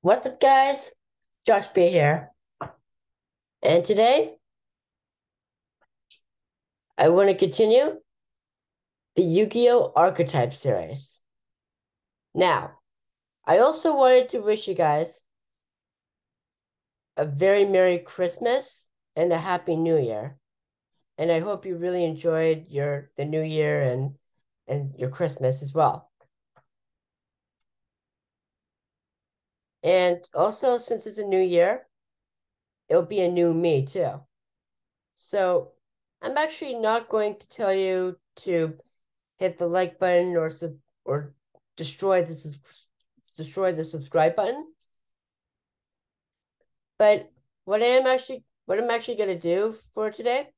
What's up, guys? Josh B here. And today I want to continue the Yu-Gi-Oh! Archetype series. Now, I also wanted to wish you guys a very Merry Christmas and a Happy New Year. And I hope you really enjoyed the New Year and your Christmas as well. And also, since it's a new year, it'll be a new me too. So I'm actually not going to tell you to hit the like button or destroy the subscribe button. But what I'm actually gonna do for today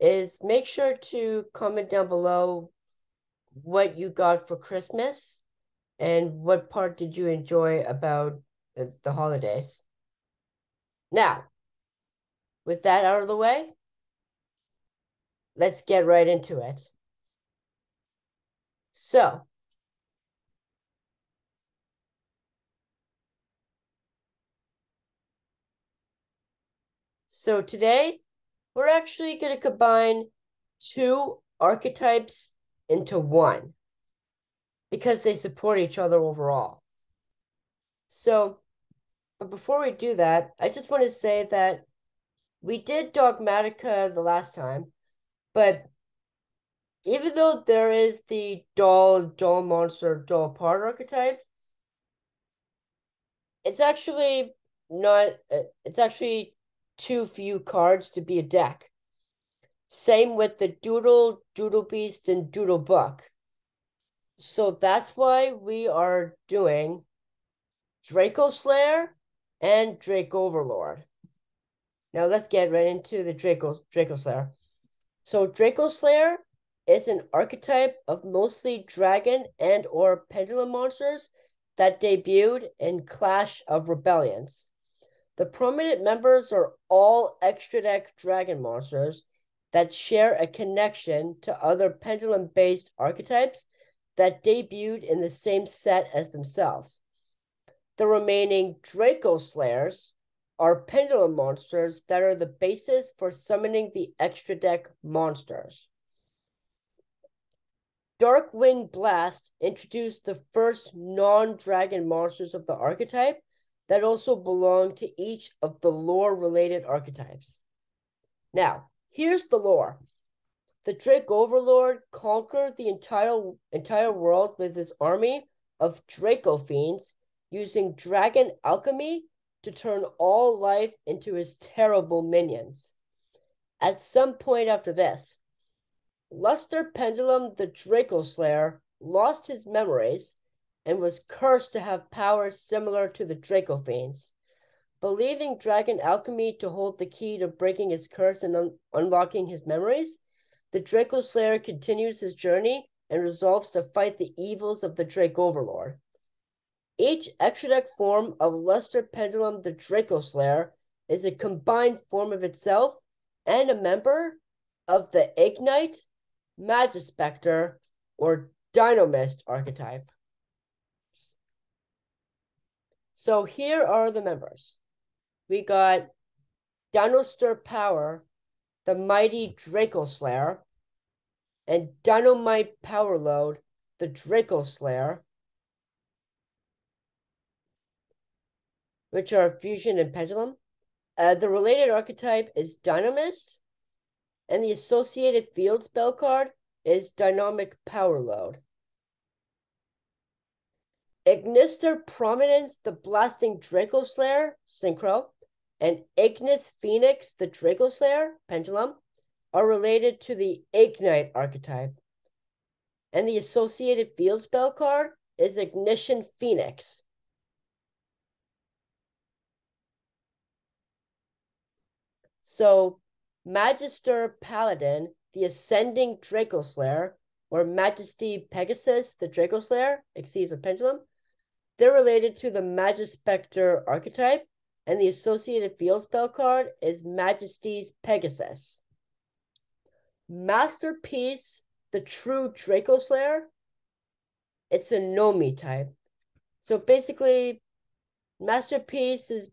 is make sure to comment down below what you got for Christmas and what part did you enjoy about the holidays. Now, with that out of the way, let's get right into it. So, today we're actually going to combine two archetypes into one because they support each other overall. So, but before we do that, I just want to say that we did Dogmatica the last time, but even though there is the doll monster, doll part archetype, it's actually not, it's actually too few cards to be a deck. Same with the Doodle Beast, and Doodle Buck. So that's why we are doing Draco Slayer and Drake Overlord. Now let's get right into the Draco Slayer. So Draco Slayer is an archetype of mostly dragon and or pendulum monsters that debuted in Clash of Rebellions. The prominent members are all extra deck dragon monsters that share a connection to other pendulum-based archetypes that debuted in the same set as themselves. The remaining Draco Slayers are pendulum monsters that are the basis for summoning the extra deck monsters. Darkwing Blast introduced the first non-dragon monsters of the archetype that also belong to each of the lore-related archetypes. Now, here's the lore. The Drake Overlord conquered the entire world with his army of Draco Fiends using dragon alchemy to turn all life into his terrible minions. At some point after this, Luster Pendulum the Draco Slayer lost his memories and was cursed to have powers similar to the Draco Fiends. Believing dragon alchemy to hold the key to breaking his curse and unlocking his memories, the Draco Slayer continues his journey and resolves to fight the evils of the Drake Overlord. Each extra deck form of Luster Pendulum the Draco Slayer is a combined form of itself and a member of the Ignite, Magispector, or Dinomist archetype. So here are the members. We got Dinostir Power, the mighty Draco Slayer, and Dynamite Power Load, the Draco Slayer, which are Fusion and Pendulum. The related archetype is Dynamist, and the associated field spell card is Dynamic Power Load. Ignister Prominence, the Blasting Draco Slayer, Synchro, and Ignis Phoenix, the Draco Slayer, Pendulum, are related to the Ignite archetype. And the associated field spell card is Ignition Phoenix. So, Magister Paladin, the Ascending Draco Slayer, or Majesty Pegasus, the Draco Slayer, Xyz or Pendulum, they're related to the Magispector archetype, and the associated field spell card is Majesty's Pegasus. Masterpiece, the true Draco Slayer, it's a Nomi type. So basically, Masterpiece is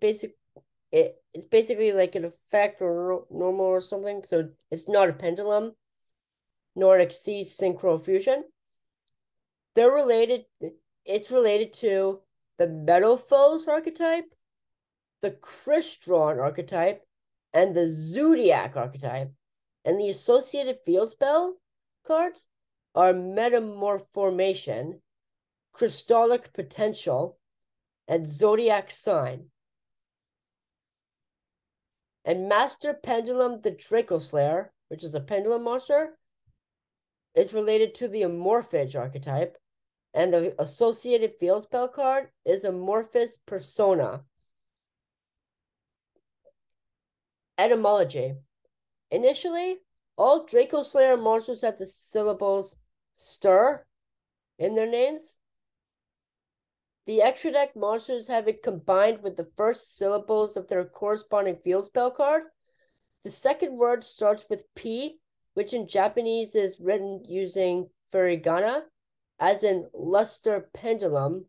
it's basically like an effect or normal or something, so it's not a pendulum, nor exceeds synchro fusion. They're related. It's related to the Metalfoes archetype, the Crystron archetype, and the Zodiac archetype. And the associated field spell cards are Metamorphormation, Crystallic Potential, and Zodiac Sign. And Master Pendulum the Draco Slayer, which is a pendulum monster, is related to the Amorphage archetype, and the associated field spell card is Amorphous Persona. Etymology. Initially, all Draco Slayer monsters had the syllables stir in their names. The extra deck monsters have it combined with the first syllables of their corresponding field spell card. The second word starts with P, which in Japanese is written using furigana, as in luster pendulum,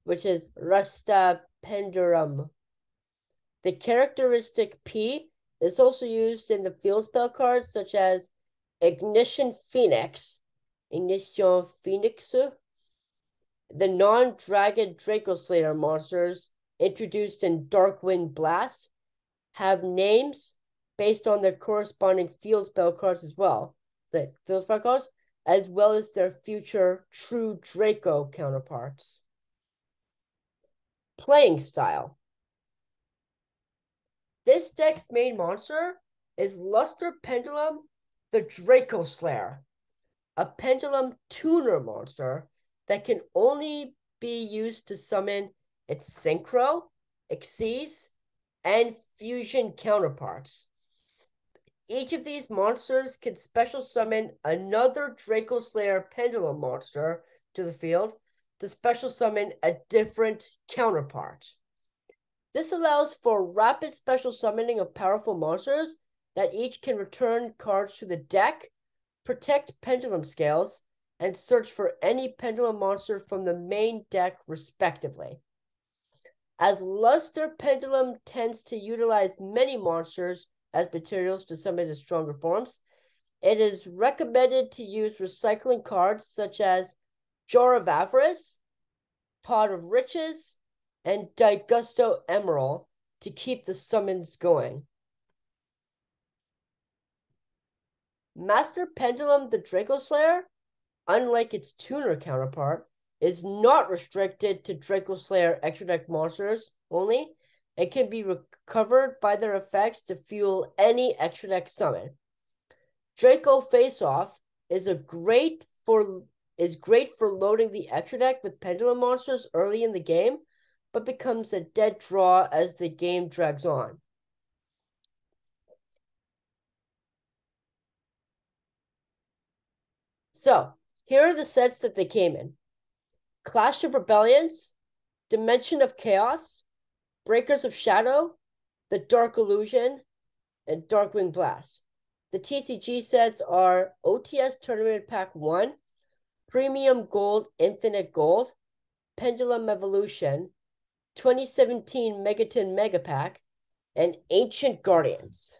which is rasta pendulum. The characteristic P is also used in the field spell cards such as Ignition Phoenix, Ignition Phoenix, the non-dragon Draco Slayer monsters introduced in Darkwing Blast have names based on their corresponding field spell cards as well. The field spell cards, as well as their future true Draco counterparts. Playing style. This deck's main monster is Luster Pendulum the Draco Slayer, a pendulum tuner monster that can only be used to summon its synchro, exceeds, and fusion counterparts. Each of these monsters can special summon another Draco Slayer pendulum monster to the field to special summon a different counterpart. This allows for rapid special summoning of powerful monsters that each can return cards to the deck, protect pendulum scales, and search for any pendulum monster from the main deck respectively. As Luster Pendulum tends to utilize many monsters as materials to summon its stronger forms, it is recommended to use recycling cards such as Jar of Avarice, Pot of Riches, and Digusto Emerald to keep the summons going. Master Pendulum the Draco Slayer, unlike its tuner counterpart, is not restricted to Draco Slayer extra deck monsters only, and can be recovered by their effects to fuel any extra deck summon. Draco Face Off is great for loading the extra deck with pendulum monsters early in the game, but becomes a dead draw as the game drags on. So, here are the sets that they came in. Clash of Rebellions, Dimension of Chaos, Breakers of Shadow, The Dark Illusion, and Darkwing Blast. The TCG sets are OTS Tournament Pack 1, Premium Gold Infinite Gold, Pendulum Evolution, 2017 Megaton Mega Pack, and Ancient Guardians.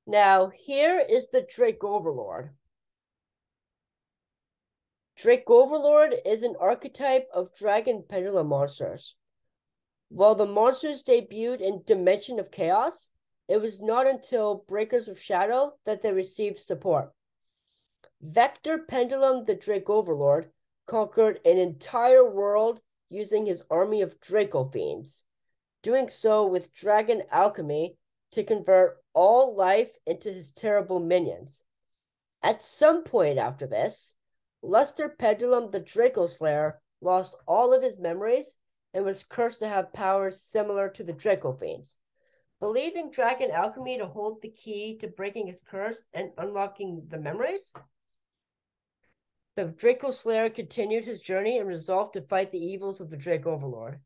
Now, here is the Drake Overlord. Drake Overlord is an archetype of dragon pendulum monsters. While the monsters debuted in Dimension of Chaos, it was not until Breakers of Shadow that they received support. Vector Pendulum the Drake Overlord conquered an entire world using his army of Draco Fiends, doing so with Dragon Alchemy to convert all life into his terrible minions. At some point after this, Luster Pendulum the Draco Slayer lost all of his memories and was cursed to have powers similar to the Draco Fiends. Believing Dragon Alchemy to hold the key to breaking his curse and unlocking the memories, the Draco Slayer continued his journey and resolved to fight the evils of the Drake Overlord.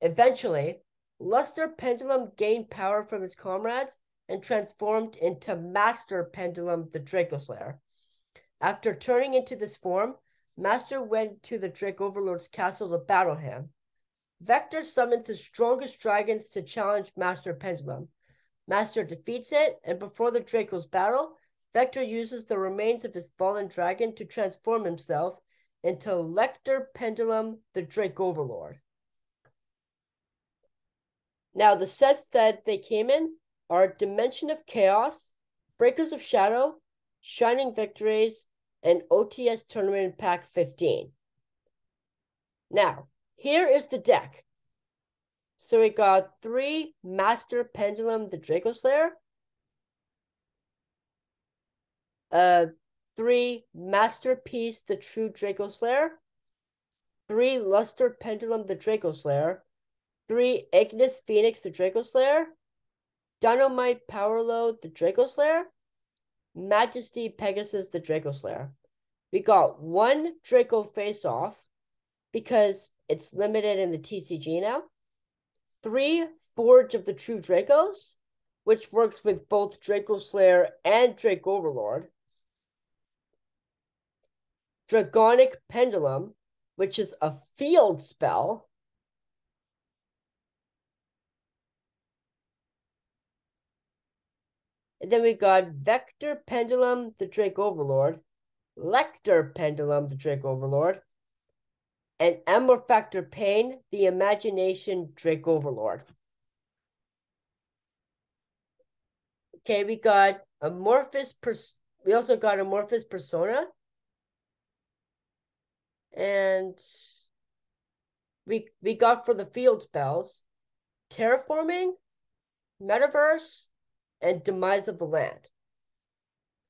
Eventually, Luster Pendulum gained power from his comrades and transformed into Master Pendulum, the Draco Slayer. After turning into this form, Master went to the Drake Overlord's castle to battle him. Vector summons his strongest dragons to challenge Master Pendulum. Master defeats it, and before the Draco's battle, Vector uses the remains of his fallen dragon to transform himself into Lecter Pendulum, the Drake Overlord. Now, the sets that they came in are Dimension of Chaos, Breakers of Shadow, Shining Victories, and OTS Tournament Pack 15. Now, here is the deck. So we got 3 Master Pendulum, the Draco Slayer, 3 Masterpiece, the True Draco Slayer, 3 Luster Pendulum, the Draco Slayer, 3 Ignis Phoenix, the Draco Slayer, Dynamite Powerload, the Draco Slayer, Majesty Pegasus, the Draco Slayer. We got 1 Draco Face-Off because it's limited in the TCG now. 3 Forge of the True Dracos, which works with both Draco Slayer and Drake Overlord. Dragonic Pendulum, which is a field spell. And then we got Vector Pendulum, the Drake Overlord, Lecter Pendulum, the Drake Overlord, and Amorphactor Pain, the Imagination Drake Overlord. Okay, we got we also got Amorphous Persona. And we got for the field spells Terraforming, Metaverse, and Demise of the Land.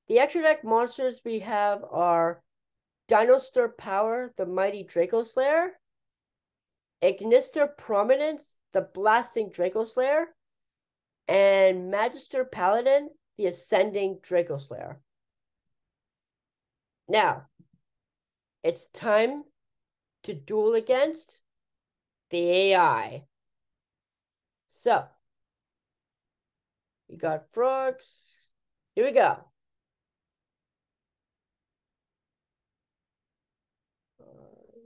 The extra deck monsters we have are Dinostar Power, the Mighty Draco Slayer, Ignister Prominence, the Blasting Draco Slayer, and Magister Paladin, the Ascending Draco Slayer. Now, it's time to duel against the AI. So, we got frogs. Here we go.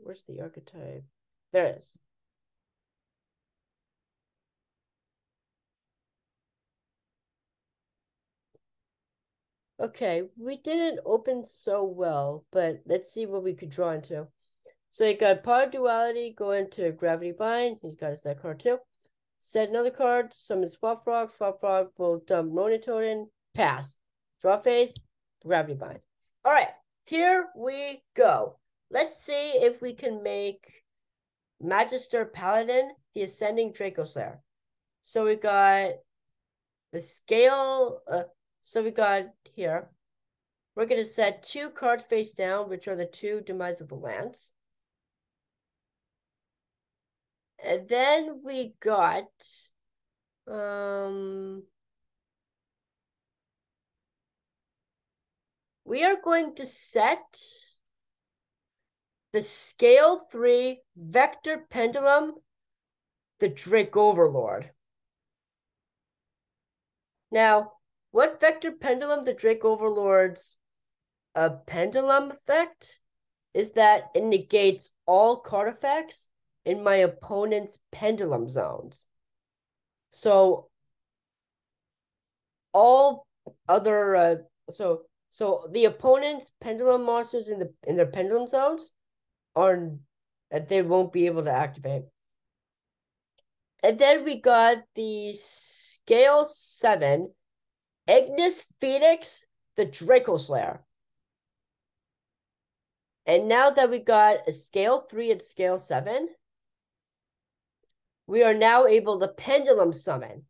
Where's the archetype? There it is. Okay, we didn't open so well, but let's see what we could draw into. So you got Power Duality, go into Gravity Bind. He's got his that card too. Set another card, summon Swap Frog. Swap Frog will dump Monitoden. Pass. Draw phase, Gravity Bind. All right, here we go. Let's see if we can make Magister Paladin, the Ascending Draco Slayer. So we got the scale. So we got here. We're going to set 2 cards face down, which are the 2 Demise of the Lands. And then we got we are going to set the Scale 3 Vector Pendulum, the Drake Overlord. Now, what Vector Pendulum, the Drake Overlord's pendulum effect is that it negates all card effects in my opponent's pendulum zones. So all other so the opponent's pendulum monsters in their pendulum zones are that they won't be able to activate. And then we got the Scale 7 Ignis Phoenix, the Draco Slayer. And now that we got a Scale 3 and Scale 7, we are now able to Pendulum Summon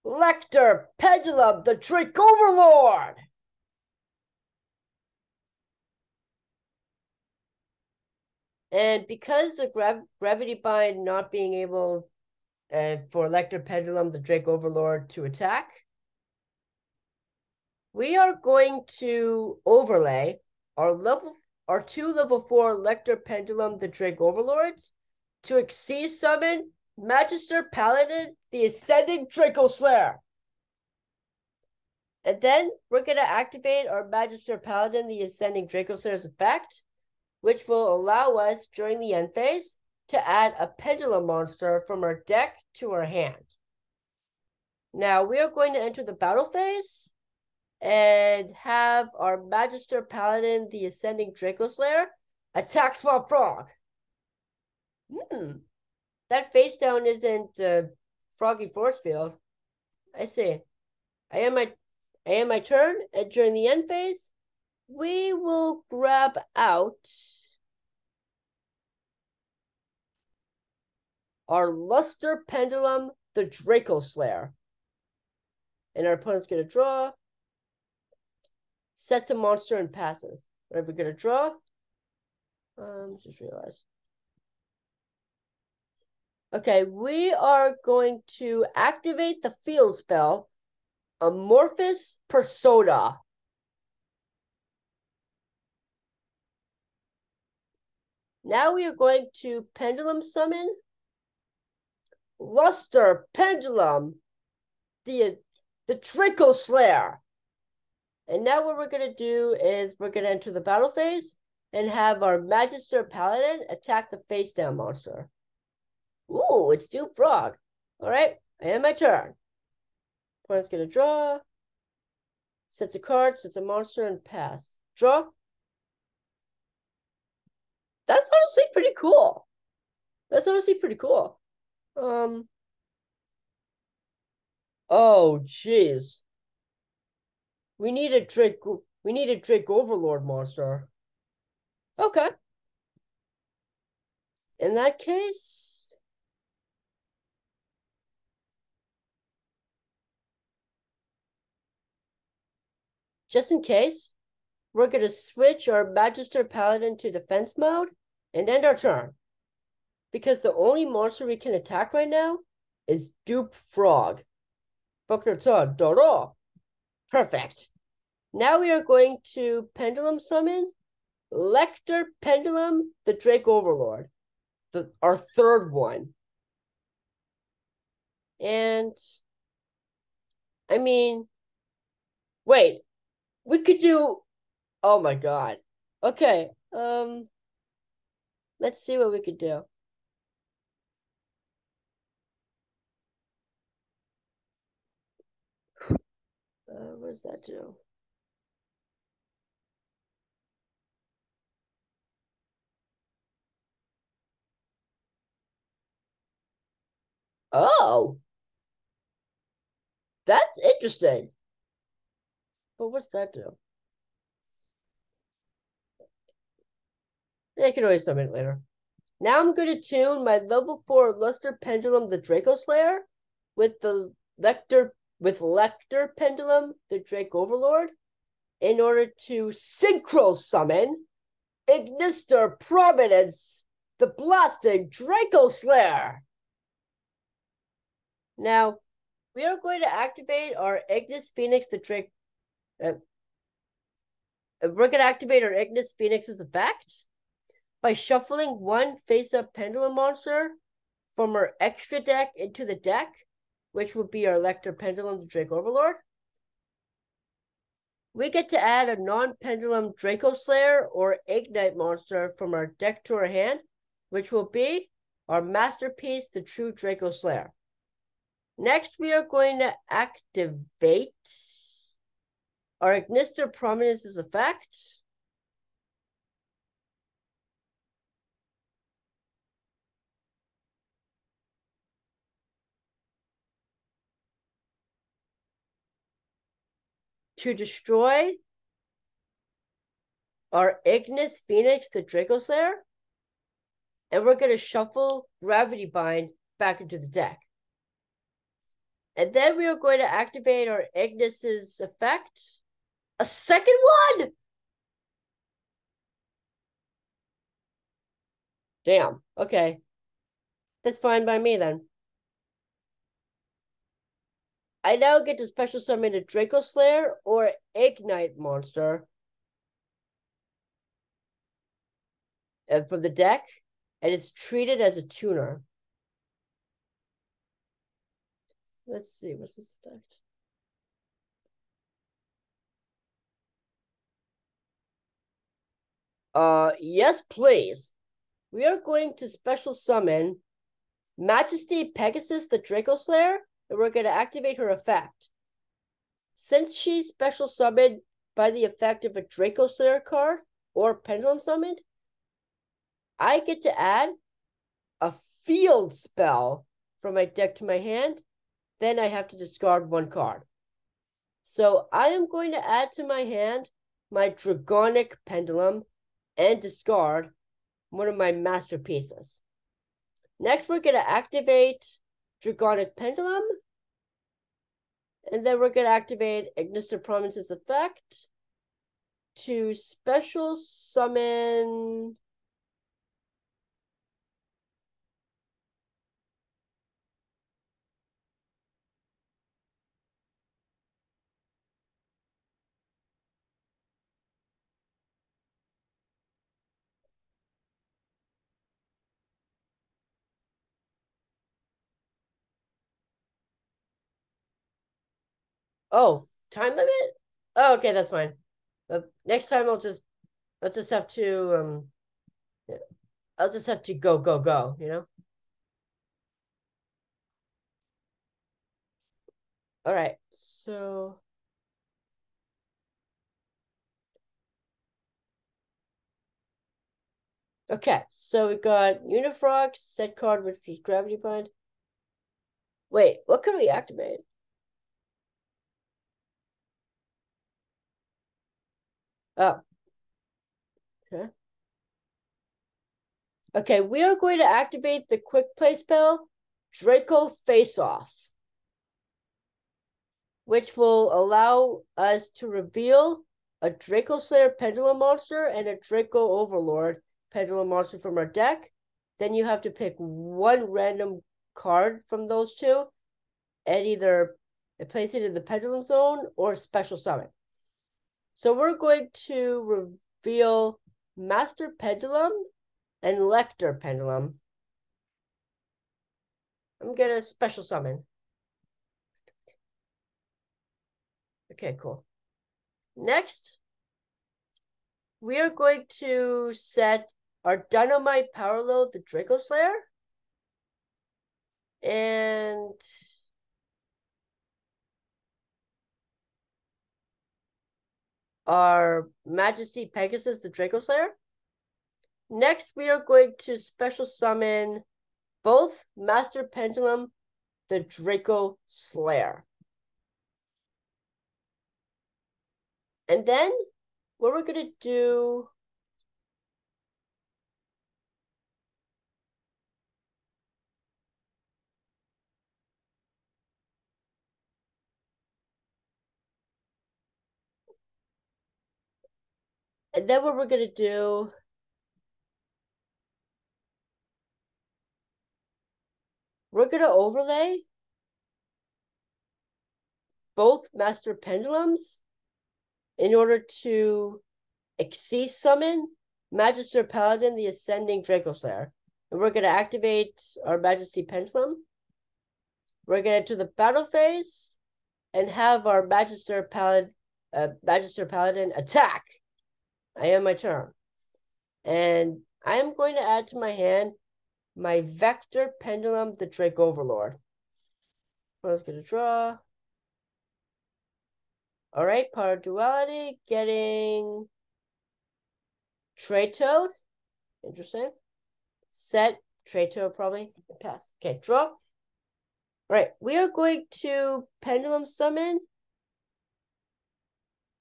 Lecter Pendulum, the Drake Overlord. And because of Gravity Bind not being able for Lecter Pendulum, the Drake Overlord, to attack, we are going to overlay our 2 level 4 Lecter Pendulum, the Drake Overlords, to Xyz summon Magister Paladin, the Ascending Draco Slayer. And then we're going to activate our Magister Paladin, the Ascending Draco Slayer's effect, which will allow us, during the end phase, to add a Pendulum monster from our deck to our hand. Now, we are going to enter the battle phase and have our Magister Paladin, the Ascending Draco Slayer, attack Swamp Frog. That face down isn't Froggy Force Field. I see. I am my turn, and during the end phase, we will grab out our Luster Pendulum, the Draco Slayer. And our opponent's going to draw, sets a monster, and passes. Right, we're going to draw. Just realized. Okay, we are going to activate the field spell, Amorphous Persona. Now we are going to Pendulum Summon Luster Pendulum, the Draco Slayer. And now what we're going to do is we're going to enter the battle phase and have our Magister Paladin attack the face down monster. Ooh, it's Doom Frog. All right, I end my turn. Opponent's going to draw, sets a card, sets a monster, and pass. Draw. That's honestly pretty cool. Oh, jeez. We need a Drake Overlord monster. Okay. In that case, just in case, we're going to switch our Magister Paladin to defense mode and end our turn. Because the only monster we can attack right now is Dupe Frog. Perfect. Now we are going to Pendulum Summon Lecter Pendulum, the Drake Overlord. Our third one. And, I mean, wait. We could do... Oh my god. Okay, let's see what we could do. What does that do? Oh, that's interesting. But what's that do? I can always summon it later. Now I'm going to tune my level 4 Luster Pendulum, the Draco Slayer, with the Lecter Pendulum, the Drake Overlord, in order to synchro summon Ignister Providence, the Blasting Draco Slayer. Now, we are going to activate our Ignis Phoenix, the Drake. We're going to activate our Ignis Phoenix's effect by shuffling one face-up Pendulum monster from our extra deck into the deck, which would be our Lecter Pendulum, the Drake Overlord. We get to add a non-Pendulum Draco Slayer or Ignite monster from our deck to our hand, which will be our Masterpiece, the True Draco Slayer. Next, we are going to activate our Ignister Prominence's effect. To destroy our Ignis Phoenix, the Draco Slayer. And we're going to shuffle Gravity Bind back into the deck. And then we are going to activate our Ignis's effect. A second one! Damn. Okay. That's fine by me then. I now get to special summon a Draco Slayer or Ignite monster from the deck, and it's treated as a tuner. Let's see, what's this effect? Yes, please. We are going to special summon Majesty Pegasus the Draco Slayer, and we're going to activate her effect. Since she's special summoned by the effect of a Draco Slayer card or Pendulum summoned, I get to add a field spell from my deck to my hand. Then I have to discard one card. So I am going to add to my hand my Dragonic Pendulum and discard one of my masterpieces. Next, we're going to activate Dragonic Pendulum. And then we're going to activate Ignister Prominence's effect to special summon. Oh, time limit? Oh, okay, that's fine. But next time I'll just have to I'll just have to go, you know? All right, so okay, so we got Unifrock, set card, which was Gravity Bind. Wait, what could we activate? Oh. Okay. Okay, we are going to activate the quick play spell, Draco Face Off, which will allow us to reveal a Draco Slayer Pendulum monster and a Draco Overlord Pendulum monster from our deck. Then you have to pick one random card from those two and either place it in the Pendulum Zone or special summon. So we're going to reveal Master Pendulum and Lector Pendulum. I'm gonna special summon. Okay, cool. Next, we are going to set our Dynamite Power Load, the Draco Slayer, and our Majesty Pegasus, the Draco Slayer. Next, we are going to special summon both Master Pendulum, the Draco Slayer. And then what we're going to do we're going to overlay both Master Pendulums in order to Xyz summon Magister Paladin, the Ascending Draco Slayer. And we're going to activate our Majesty Pendulum. We're going to enter the battle phase and have our Magister Paladin attack. I am my turn. And I am going to add to my hand my Vector Pendulum, the Drake Overlord. I was going to draw. All right, Power Duality, getting Trade-Toad. Interesting. Set, Trade-Toad probably. Pass. Okay, draw. All right, we are going to Pendulum Summon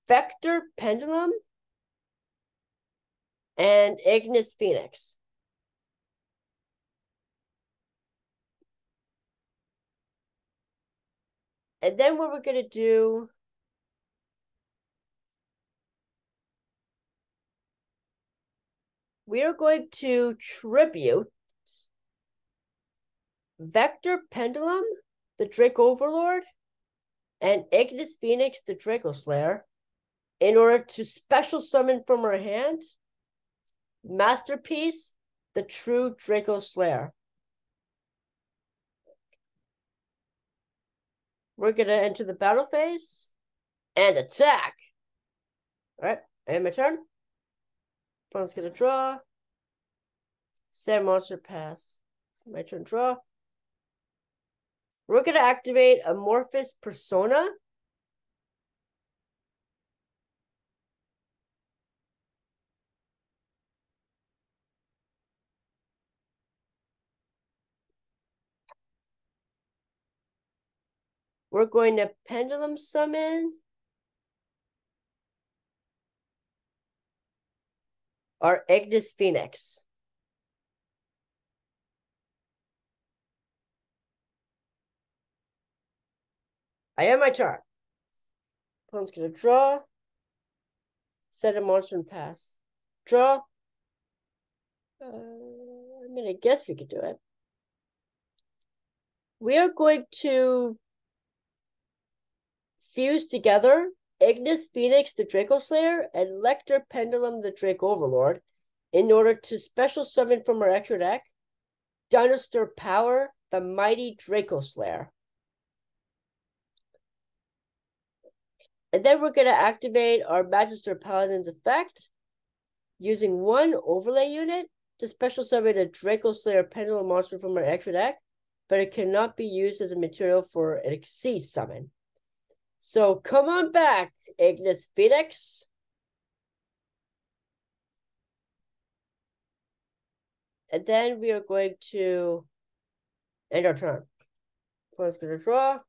Vector Pendulum and Ignis Phoenix. And then what we're going to do, we are going to tribute Vector Pendulum, the Drake Overlord, and Ignis Phoenix, the Draco Slayer, in order to special summon from our hand Masterpiece, the True Draco Slayer. We're going to enter the battle phase and attack. All right, and my turn. Opponent's gonna draw. Send monster pass. My turn, draw. We're gonna activate Amorphous Persona. We're going to Pendulum Summon our Ignis Phoenix. I have my turn. Opponent's gonna draw. Set a monster and pass. Draw. I mean, I guess we could do it. We are going to fuse together Ignis Phoenix, the Draco Slayer, and Lecter Pendulum, the Drake Overlord, in order to special summon from our extra deck Dinosaur Power, the Mighty Draco Slayer. And then we're going to activate our Magister Paladin's effect using one overlay unit to special summon a Draco Slayer Pendulum monster from our extra deck, but it cannot be used as a material for an Exceed summon. So come on back, Ignis Phoenix. And then we are going to end our turn. Opponent's going to draw.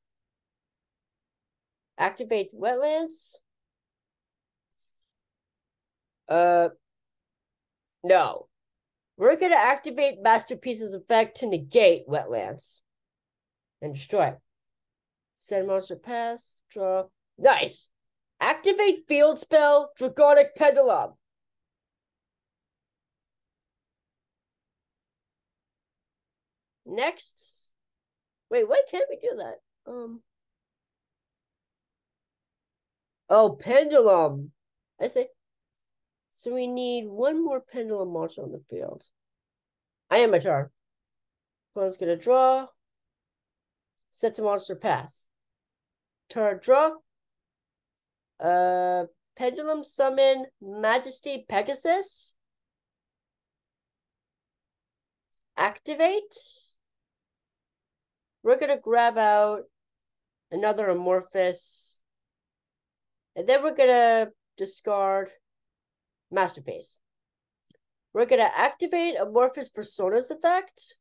Activate Wetlands. No. We're going to activate Masterpiece's effect to negate Wetlands and destroy. Send monster pass, draw. Nice. Activate field spell, Draconic Pendulum. Next. Wait, why can't we do that? Oh, Pendulum. I see. So we need one more Pendulum monster on the field. I am my turn. Opponent's gonna draw. Set to monster pass. Turn draw. Pendulum summon Majesty Pegasus. Activate. We're gonna grab out another Amorphous. And then we're gonna discard Masterpiece. We're gonna activate Amorphous Persona's effect.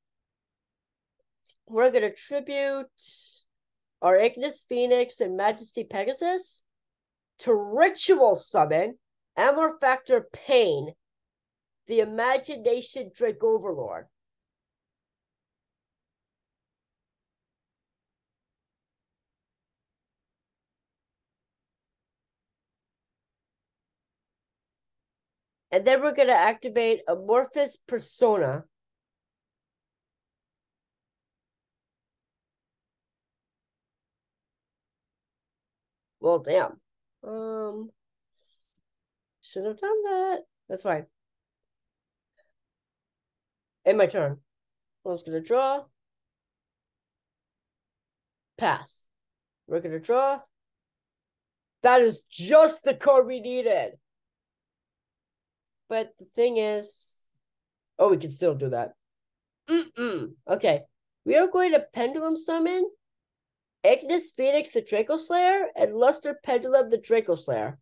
We're gonna tribute our Ignis Phoenix and Majesty Pegasus to ritual summon Amorphactor Pain, the Imagination Drake Overlord. And then we're going to activate Amorphous Persona. Well, damn. Should have done that. That's fine. And my turn. I was going to draw. Pass. We're going to draw. That is just the card we needed. But the thing is... Oh, we can still do that. Okay. We are going to Pendulum Summon Ignis Phoenix, the Draco Slayer, and Luster Pendulum, the Draco Slayer.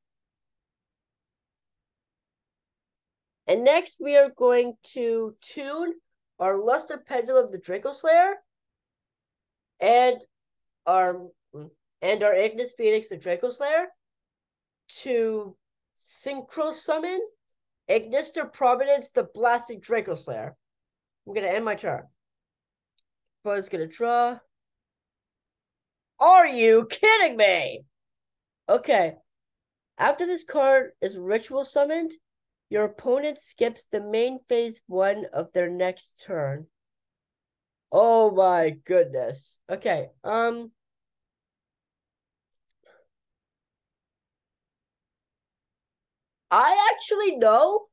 And next, we are going to tune our Luster Pendulum, the Draco Slayer, and our Ignis Phoenix, the Draco Slayer, to Synchro Summon Ignister Providence, the Blasting Draco Slayer. I'm going to end my turn. Opponent's going to draw. Are you kidding me? Okay. After this card is ritual summoned, your opponent skips the main phase 1 of their next turn. Oh my goodness. Okay. I actually know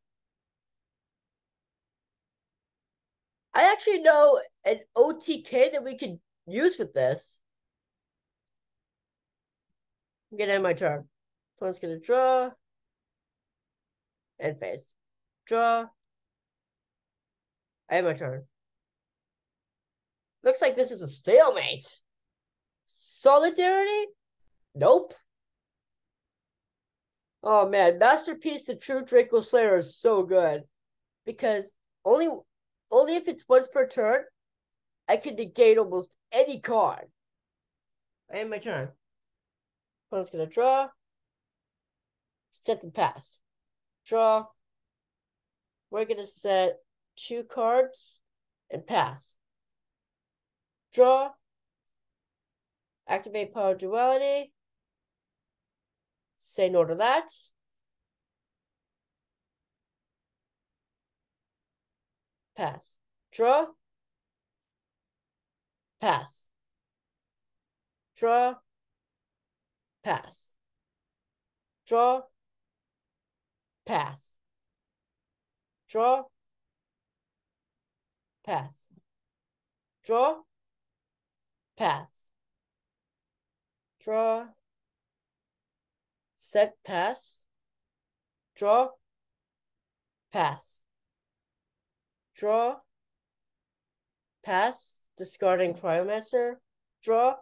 an OTK that we could use with this. I'm gonna end my turn. Opponent's gonna draw and face. Draw. I have my turn. Looks like this is a stalemate. Solidarity? Nope. Oh man, Masterpiece the True Draco Slayer is so good. Because only if it's once per turn, I can negate almost any card. I have my turn. Opponent's gonna draw. Set and pass. Draw. We're gonna set 2 cards and pass. Draw. Activate Power Duality. Say no to that. Pass. Draw. Pass. Draw. Pass. Draw. Pass. Draw. Pass. Draw. Pass. Draw. Set, pass. Draw. Pass. Draw. Pass. Discarding Cryomancer. Draw.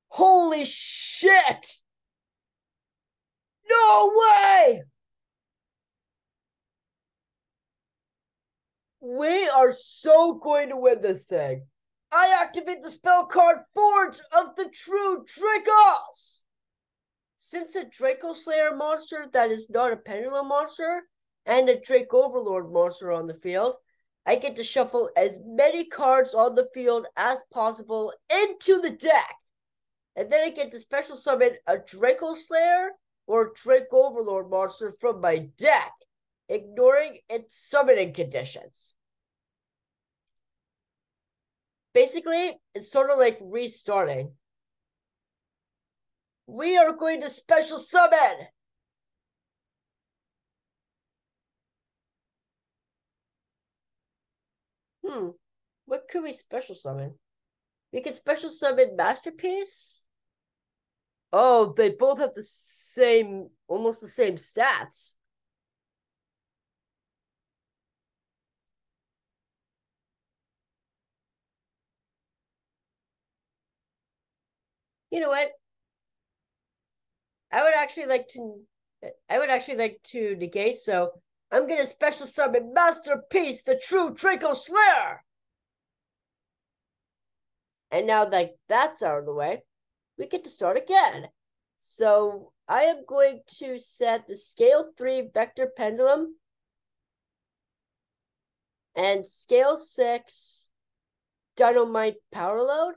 Holy shit! No way! We are so going to win this thing. I activate the spell card Forge of the True Dracos! Since a Draco Slayer monster that is not a Pendulum monster and a Drake Overlord monster on the field, I get to shuffle as many cards on the field as possible into the deck. And then I get to special summon a Draco Slayer or Drake Overlord monster from my deck, ignoring its summoning conditions. Basically, it's sort of like restarting. We are going to special summon what could we special summon? We could special summon Masterpiece. Oh, they both have the same, almost the same stats. You know what? I would actually like to negate, so I'm gonna special summon Masterpiece, the True Draco Slayer. And now that that's out of the way, we get to start again. So I am going to set the Scale 3 Vector Pendulum and Scale 6 Dynamite Power Load.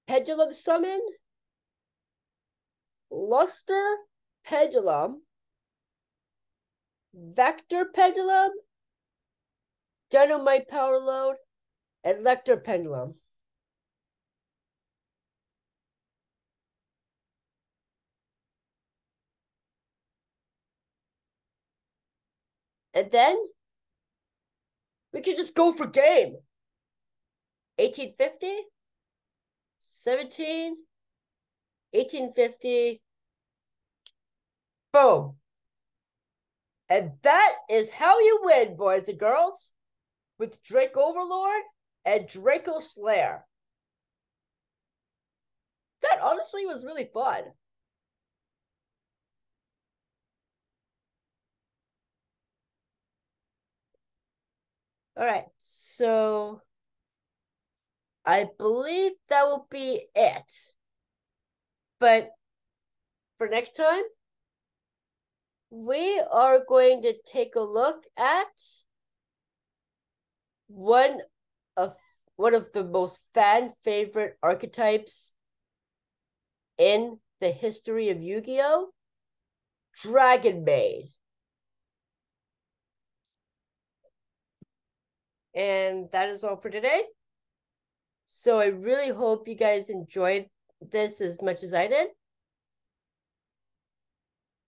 Pendulum Summon, Luster Pendulum, Vector Pendulum, Dynamite Power Load, and Lecter Pendulum. And then we can just go for game. 1850, 17, 1850. Boom. And that is how you win, boys and girls, with Drake Overlord and Draco Slayer. That honestly was really fun. All right, so I believe that will be it. But for next time, we are going to take a look at one of the most fan favorite archetypes in the history of Yu-Gi-Oh! Dragon Maid. And that is all for today. So I really hope you guys enjoyed this as much as I did.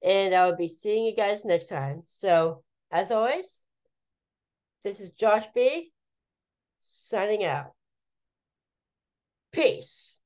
And I'll be seeing you guys next time. So, as always, this is Josh B. signing out. Peace.